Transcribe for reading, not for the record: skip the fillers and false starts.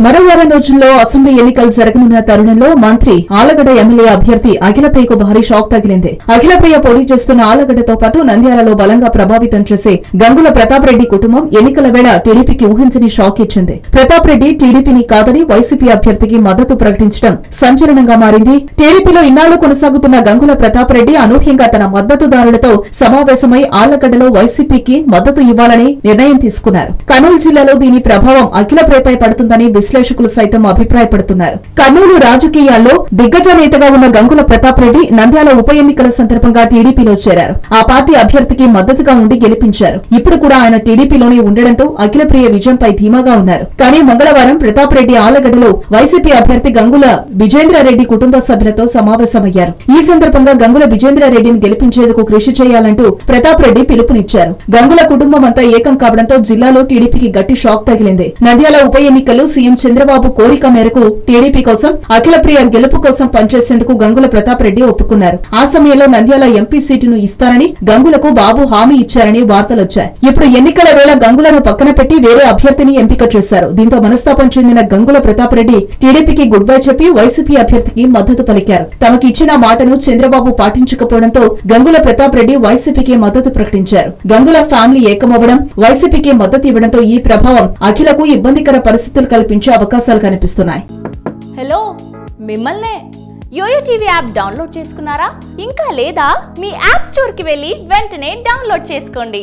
మరో వారం రోజుల్లో అసెంబ్లీ ఎన్నికలు జరగనున్న తరుణంలో మంత్రి ఆలగడ్డ ఎమ్మెల్యే అభ్యర్థి అఖిలప్రియకు భారీ షాక్ తగిలింది. అఖిలప్రియ పోటీ చేస్తున్న ఆలగడ్డతో పాటు నంద్యాలలో బలంగా ప్రభావితం చేసే గంగుల ప్రతాప్ రెడ్డి కుటుంబం ఎన్నికల వేళ టీడీపీకి ఊహించని షాక్ ఇచ్చింది. ప్రతాప్ రెడ్డి టీడీపీని కాదని వైసీపీ అభ్యర్థికి మద్దతు ప్రకటించడం సంచలనంగా మారింది. టీడీపీలో ఇన్నాళ్లు కొనసాగుతున్న గంగుల ప్రతాప్ రెడ్డి అనూహ్యంగా తన మద్దతుదారులతో సమావేశమై ఆలగడ్డలో వైసీపీకి మద్దతు ఇవ్వాలని నిర్ణయం తీసుకున్నారు. కర్నూలు జిల్లాలో దీని ప్రభావం అఖిలప్రియపై పడుతుందని విశ్లేషకులు సైతం అభిప్రాయపడుతున్నారు. కర్నూలు రాజకీయాల్లో దిగ్గజ నేతగా ఉన్న గంగుల ప్రతాప్ రెడ్డి నంద్యాల ఉప ఎన్నికల సందర్భంగా టీడీపీలో చేరారు. ఆ పార్టీ అభ్యర్థికి మద్దతుగా ఉండి గెలిపించారు. ఇప్పుడు కూడా ఆయన టీడీపీలోనే ఉండడంతో అఖిలప్రియ విజయంపై ధీమాగా ఉన్నారు. కానీ మంగళవారం ప్రతాప్ రెడ్డి ఆలగడ్డలో వైసీపీ అభ్యర్థి గంగుల విజేంద్రారెడ్డి కుటుంబ సభ్యులతో సమావేశమయ్యారు. ఈ సందర్భంగా గంగుల విజేంద్రారెడ్డిని గెలిపించేందుకు కృషి చేయాలంటూ ప్రతాప్ రెడ్డి పిలుపునిచ్చారు. గంగుల కుటుంబం అంతా ఏకం కావడంతో జిల్లాలో టీడీపీకి గట్టి షాక్ తగిలింది. నంద్యాల ఉప ఎన్నికల్లో సీఎం చంద్రబాబు కోరిక మేరకు టీడీపీ కోసం అఖిలప్రియ గెలుపు కోసం పనిచేసేందుకు గంగుల ప్రతాప్ రెడ్డి ఒప్పుకున్నారు. ఆ సమయంలో నంద్యాల ఎంపీ సీటును ఇస్తారని గంగులకు బాబు హామీ ఇచ్చారని వార్తలొచ్చాయి. ఇప్పుడు ఎన్నికల వేళ గంగులను పక్కన పెట్టి వేరే అభ్యర్థిని ఎంపిక చేశారు. దీంతో మనస్తాపం చెందిన గంగుల ప్రతాప్ రెడ్డి టీడీపీకి గుడ్ బై చెప్పి వైసీపీ అభ్యర్థికి మద్దతు పలికారు. తమకి ఇచ్చిన మాటను చంద్రబాబు పాటించకపోవడంతో గంగుల ప్రతాప్ రెడ్డి వైసీపీకి మద్దతు ప్రకటించారు. గంగుల ఫ్యామిలీ ఏకమవ్వడం, వైసీపీకి మద్దతు ఇవ్వడంతో ఈ ప్రభావం అఖిలకు ఇబ్బందికర పరిస్థితులు కల్పించే అవకాశాలు కనిపిస్తున్నాయి. హలో, మిమ్మల్నే యోయో టీవీ యాప్ డౌన్లోడ్ చేసుకున్నారా? ఇంకా లేదా? మీ యాప్ స్టోర్ కి వెళ్ళి వెంటనే డౌన్లోడ్ చేసుకోండి.